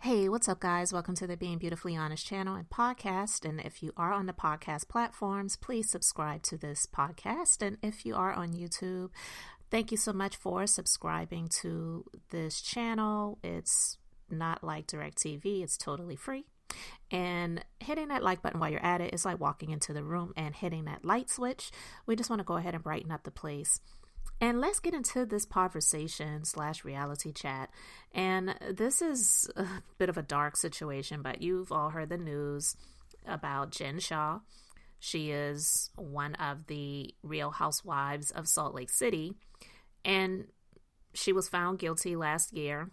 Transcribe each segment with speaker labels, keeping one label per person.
Speaker 1: Hey, what's up, guys? Welcome to the Being Beautifully Honest channel and podcast. And if you are on the podcast platforms, please subscribe to this podcast. And if you are on YouTube, thank you so much for subscribing to this channel. It's not like DirecTV, it's totally free. And hitting that like button while you're at it is like walking into the room and hitting that light switch. We just want to go ahead and brighten up the place. And let's get into this conversation / reality chat. And this is a bit of a dark situation, but you've all heard the news about Shah. She is one of the Real Housewives of Salt Lake City. And she was found guilty last year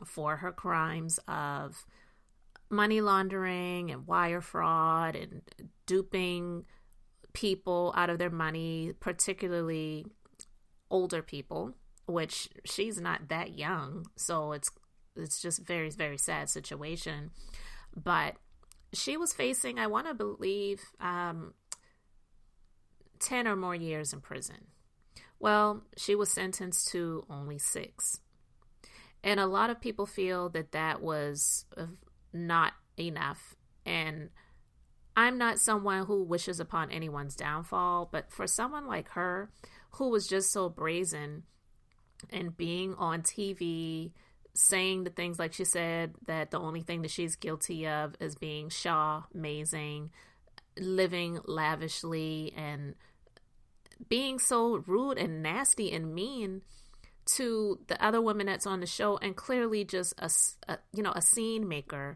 Speaker 1: for her crimes of money laundering and wire fraud and duping people out of their money, particularly older people, which she's not that young, so it's just very, very sad situation. But she was facing, I want to believe, 10 or more years in prison. Well, she was sentenced to only 6, and a lot of people feel that that was not enough. And I'm not someone who wishes upon anyone's downfall, but for someone like her, who was just so brazen and being on TV, saying the things like she said, that the only thing that she's guilty of is being Shah, amazing, living lavishly, and being so rude and nasty and mean to the other women that's on the show, and clearly just a scene maker.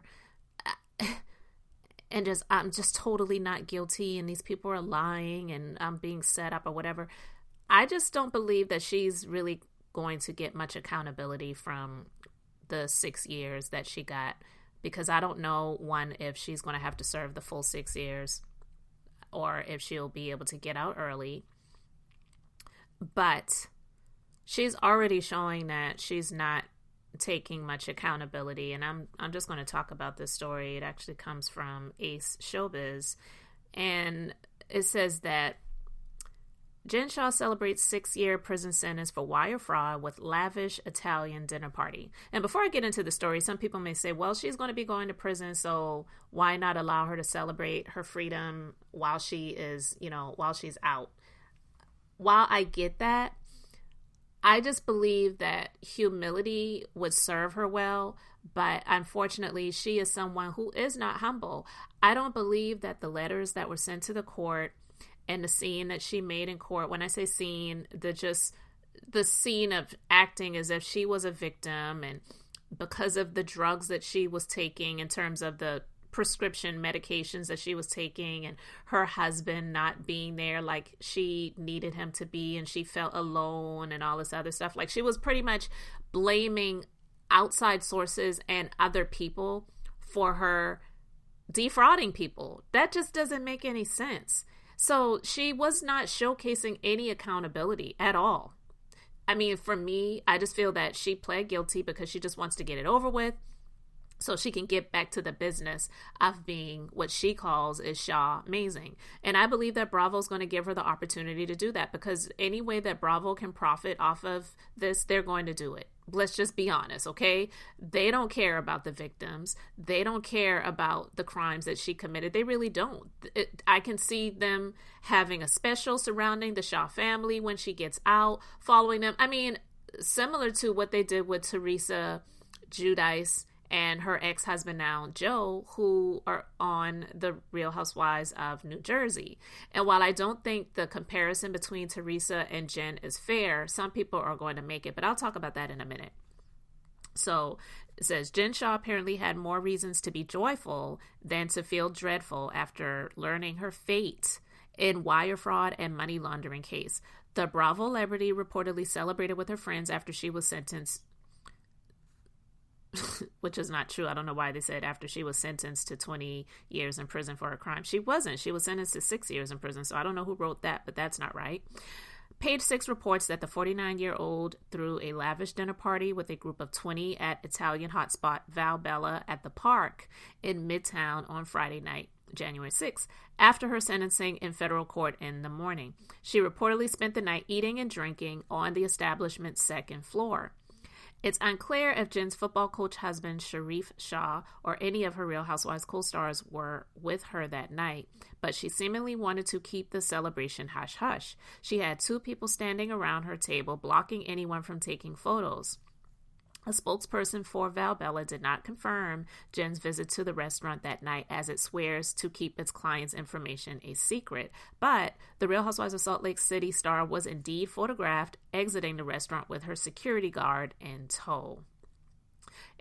Speaker 1: And I'm just totally not guilty, and these people are lying, and I'm being set up or whatever. I just don't believe that she's really going to get much accountability from the 6 years that she got, because I don't know, one, if she's going to have to serve the full 6 years or if she'll be able to get out early. But she's already showing that she's not taking much accountability, and I'm just going to talk about this story. It actually comes from Ace Showbiz, and it says that jenshah celebrates 6-year prison sentence for wire fraud with lavish Italian dinner party. And before I get into the story, some people may say, well, she's going to be going to prison, so why not allow her to celebrate her freedom while she is, while she's out? While I get that, I just believe that humility would serve her well, but unfortunately, she is someone who is not humble. I don't believe that the letters that were sent to the court and the scene that she made in court, when I say scene, the scene of acting as if she was a victim, and because of the drugs that she was taking in terms of the prescription medications that she was taking, and her husband not being there like she needed him to be, and she felt alone and all this other stuff. Like, she was pretty much blaming outside sources and other people for her defrauding people. That just doesn't make any sense. So she was not showcasing any accountability at all. I mean, for me, I just feel that she pled guilty because she just wants to get it over with, so she can get back to the business of being what she calls is Shah amazing. And I believe that Bravo's going to give her the opportunity to do that, because any way that Bravo can profit off of this, they're going to do it. Let's just be honest, okay? They don't care about the victims. They don't care about the crimes that she committed. They really don't. I can see them having a special surrounding the Shah family when she gets out, following them. I mean, similar to what they did with Teresa Guidice and her ex-husband now, Joe, who are on the Real Housewives of New Jersey. And while I don't think the comparison between Teresa and Jen is fair, some people are going to make it, but I'll talk about that in a minute. So it says, Shah apparently had more reasons to be joyful than to feel dreadful after learning her fate in wire fraud and money laundering case. The Bravo celebrity reportedly celebrated with her friends after she was sentenced, which is not true. I don't know why they said after she was sentenced to 20 years in prison for her crime. She wasn't. She was sentenced to 6 years in prison. So I don't know who wrote that, but that's not right. Page 6 reports that the 49-year-old threw a lavish dinner party with a group of 20 at Italian hotspot Val Bella at the Park in Midtown on Friday night, January 6th, after her sentencing in federal court in the morning. She reportedly spent the night eating and drinking on the establishment's second floor. It's unclear if Jen's football coach husband, Shah, or any of her Real Housewives co-stars were with her that night, but she seemingly wanted to keep the celebration hush-hush. She had 2 people standing around her table, blocking anyone from taking photos. A spokesperson for Valbella did not confirm Jen's visit to the restaurant that night, as it swears to keep its clients' information a secret. But the Real Housewives of Salt Lake City star was indeed photographed exiting the restaurant with her security guard in tow.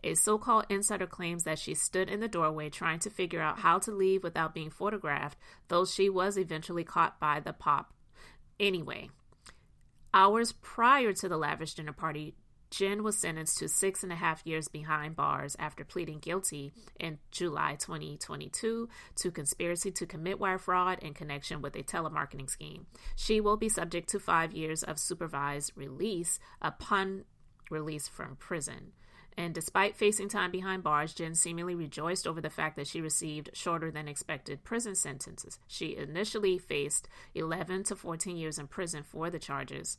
Speaker 1: A so-called insider claims that she stood in the doorway trying to figure out how to leave without being photographed, though she was eventually caught by the pop. Anyway, hours prior to the lavish dinner party, Jen was sentenced to 6.5 years behind bars after pleading guilty in July 2022 to conspiracy to commit wire fraud in connection with a telemarketing scheme. She will be subject to 5 years of supervised release upon release from prison. And despite facing time behind bars, Jen seemingly rejoiced over the fact that she received shorter than expected prison sentences. She initially faced 11 to 14 years in prison for the charges.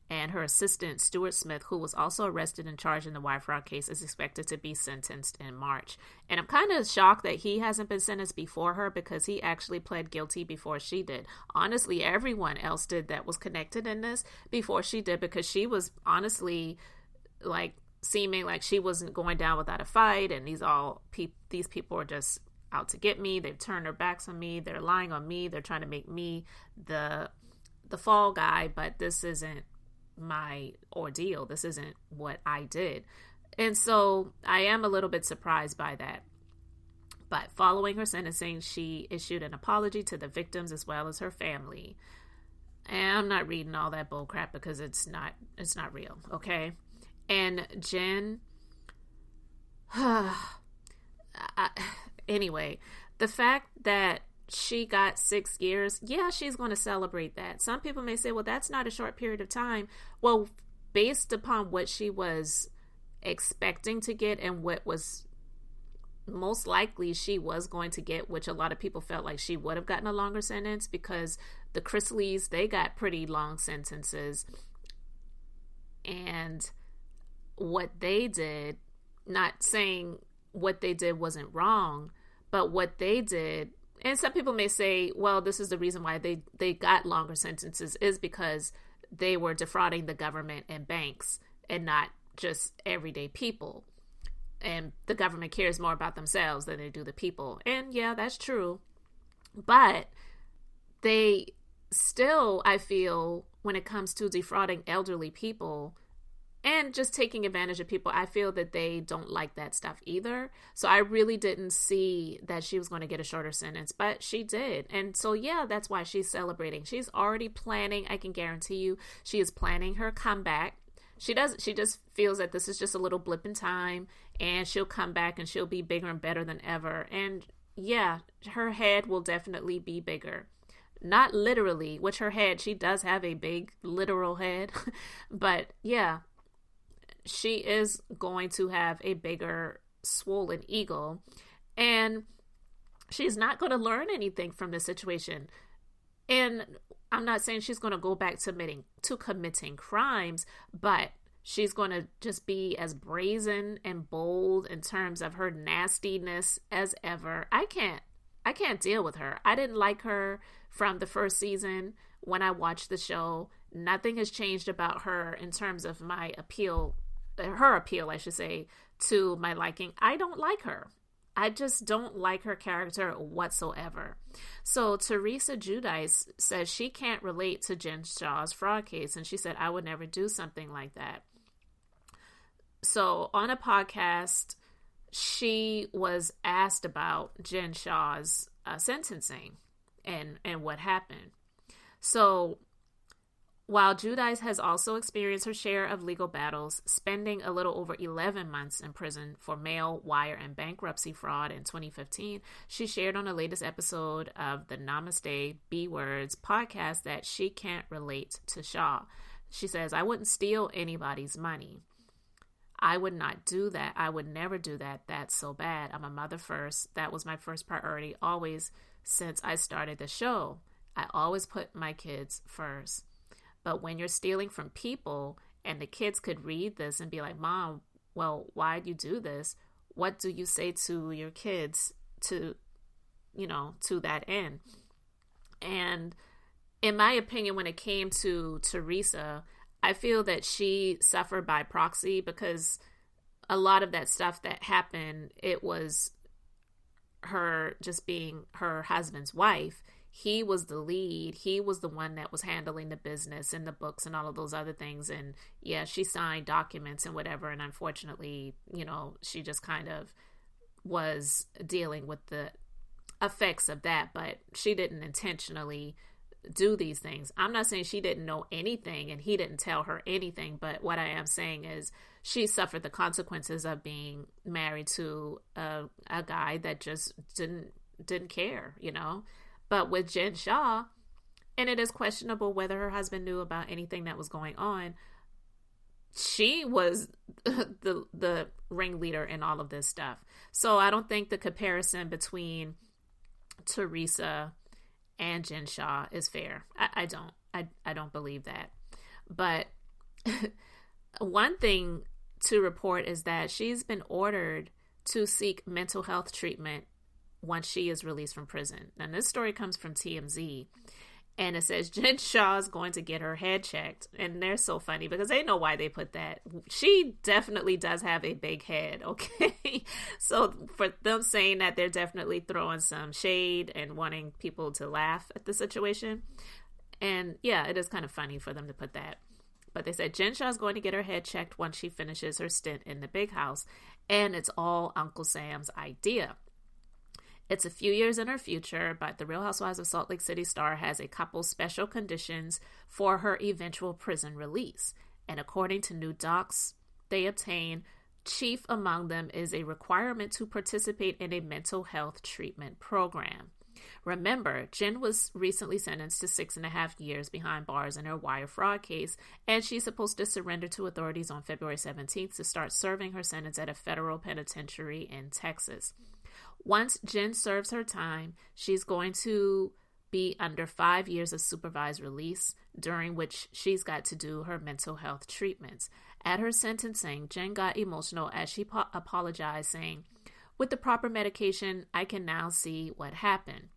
Speaker 1: And her assistant, Stuart Smith, who was also arrested and charged in the wire fraud case, is expected to be sentenced in March. And I'm kind of shocked that he hasn't been sentenced before her, because he actually pled guilty before she did. Honestly, everyone else did that was connected in this before she did, because she was honestly like seeming like she wasn't going down without a fight. And these people are just out to get me. They've turned their backs on me. They're lying on me. They're trying to make me the fall guy. But this isn't my ordeal. This isn't what I did. And so I am a little bit surprised by that. But following her sentencing, she issued an apology to the victims as well as her family. And I'm not reading all that bull crap because it's not real, okay? And Jen, anyway, the fact that she got 6 years, yeah, she's going to celebrate that. Some people may say, well, that's not a short period of time. Well, based upon what she was expecting to get and what was most likely she was going to get, which a lot of people felt like she would have gotten a longer sentence, because the Chrisleys, they got pretty long sentences. And what they did, not saying what they did wasn't wrong, but what they did, and some people may say, well, this is the reason why they got longer sentences, is because they were defrauding the government and banks and not just everyday people. And the government cares more about themselves than they do the people. And yeah, that's true. But they still, I feel, when it comes to defrauding elderly people and just taking advantage of people, I feel that they don't like that stuff either. So I really didn't see that she was going to get a shorter sentence, but she did. And so, yeah, that's why she's celebrating. She's already planning. I can guarantee you she is planning her comeback. She just feels that this is just a little blip in time, and she'll come back and she'll be bigger and better than ever. And yeah, her head will definitely be bigger. Not literally, which her head, she does have a big literal head, but yeah, she is going to have a bigger swollen ego, and she's not going to learn anything from this situation. And I'm not saying she's going to go back to committing crimes, but she's going to just be as brazen and bold in terms of her nastiness as ever. I can't deal with her. I didn't like her from the first season when I watched the show. Nothing has changed about her in terms of her appeal, I should say, to my liking. I don't like her. I just don't like her character whatsoever. So Teresa Guidice says she can't relate to Jen Shah's fraud case, and she said, I would never do something like that. So on a podcast, she was asked about Jen Shah's sentencing and what happened. So while Guidice has also experienced her share of legal battles, spending a little over 11 months in prison for mail, wire, and bankruptcy fraud in 2015, she shared on the latest episode of the Namaste B Words podcast that she can't relate to Shah. She says, I wouldn't steal anybody's money. I would not do that. I would never do that. That's so bad. I'm a mother first. That was my first priority always since I started the show. I always put my kids first. But when you're stealing from people And the kids could read this and be like, Mom, well, why'd you do this? What do you say to your kids to, to that end? And in my opinion, when it came to Teresa, I feel that she suffered by proxy, because a lot of that stuff that happened, it was her just being her husband's wife. He was the lead. He was the one that was handling the business and the books and all of those other things. And yeah, she signed documents and whatever. And unfortunately, she just kind of was dealing with the effects of that, but she didn't intentionally do these things. I'm not saying she didn't know anything and he didn't tell her anything, but what I am saying is she suffered the consequences of being married to a guy that just didn't care, But with Jen Shah, and it is questionable whether her husband knew about anything that was going on, she was the ringleader in all of this stuff. So I don't think the comparison between Teresa and Jen Shah is fair. I don't believe that. But one thing to report is that she's been ordered to seek mental health treatment once she is released from prison. And this story comes from TMZ. And it says Jen Shah is going to get her head checked. And they're so funny because they know why they put that. She definitely does have a big head, okay? So for them saying that, they're definitely throwing some shade and wanting people to laugh at the situation. And yeah, it is kind of funny for them to put that. But they said Jen Shah is going to get her head checked once she finishes her stint in the big house. And it's all Uncle Sam's idea. It's a few years in her future, but the Real Housewives of Salt Lake City star has a couple special conditions for her eventual prison release. And according to new docs they obtain, chief among them is a requirement to participate in a mental health treatment program. Remember, Jen was recently sentenced to 6.5 years behind bars in her wire fraud case, and she's supposed to surrender to authorities on February 17th to start serving her sentence at a federal penitentiary in Texas. Once Jen serves her time, she's going to be under 5 years of supervised release, during which she's got to do her mental health treatments. At her sentencing, Jen got emotional as she apologized, saying, "With the proper medication, I can now see what happened."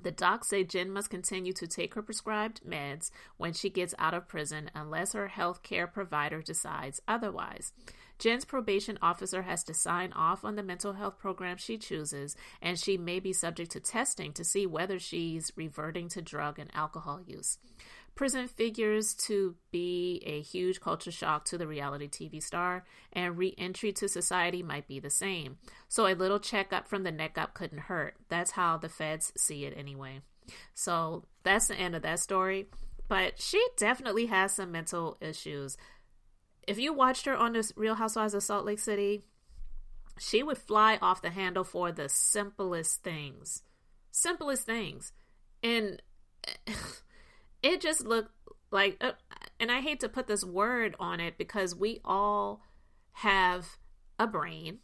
Speaker 1: The docs say Jen must continue to take her prescribed meds when she gets out of prison unless her health care provider decides otherwise. Jen's probation officer has to sign off on the mental health program she chooses, and she may be subject to testing to see whether she's reverting to drug and alcohol use. Prison figures to be a huge culture shock to the reality TV star, and re-entry to society might be the same. So a little checkup from the neck up couldn't hurt. That's how the feds see it anyway. So that's the end of that story. But she definitely has some mental issues. If you watched her on this Real Housewives of Salt Lake City, she would fly off the handle for the simplest things. Simplest things. And it just looked like, and I hate to put this word on it because we all have a brain,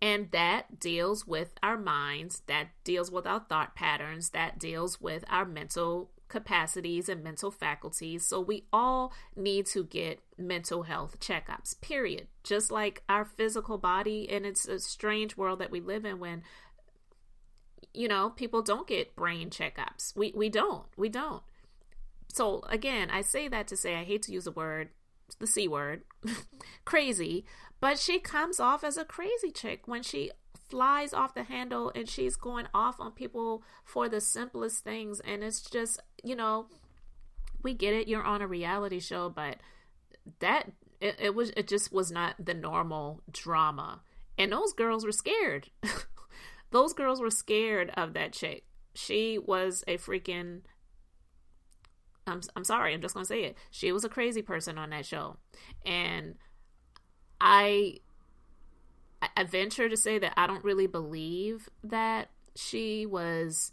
Speaker 1: and that deals with our minds, that deals with our thought patterns, that deals with our mental capacities and mental faculties. So we all need to get mental health checkups, period. Just like our physical body. And it's a strange world that we live in when, people don't get brain checkups. We don't. So again, I say that to say, I hate to use the C word, crazy, but she comes off as a crazy chick when she flies off the handle and she's going off on people for the simplest things. And it's just, we get it. You're on a reality show, but it just was not the normal drama. And those girls were scared. Those girls were scared of that chick. She was a freaking, I'm sorry, I'm just going to say it. She was a crazy person on that show. And I venture to say that I don't really believe that she was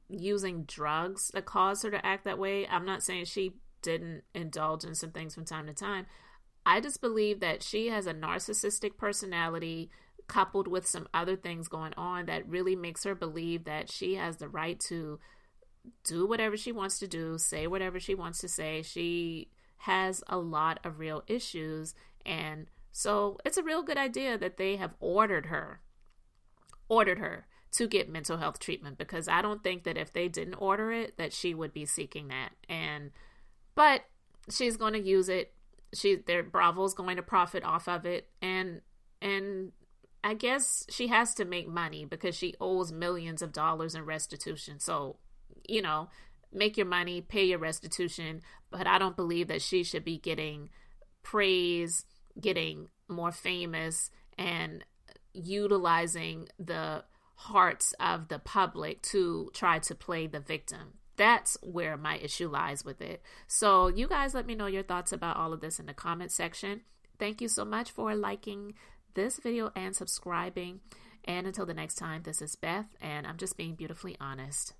Speaker 1: using drugs that caused her to act that way. I'm not saying she didn't indulge in some things from time to time. I just believe that she has a narcissistic personality coupled with some other things going on that really makes her believe that she has the right to do whatever she wants to do, say whatever she wants to say. She has a lot of real issues. And so it's a real good idea that they have ordered her to get mental health treatment, because I don't think that if they didn't order it, that she would be seeking that. But she's going to use it. Bravo's going to profit off of it. And I guess she has to make money because she owes millions of dollars in restitution. So, make your money, pay your restitution. But I don't believe that she should be getting praise, getting more famous, and utilizing the hearts of the public to try to play the victim. That's where my issue lies with it. So you guys let me know your thoughts about all of this in the comment section. Thank you so much for liking this video and subscribing. And until the next time, this is Beth, and I'm just being beautifully honest.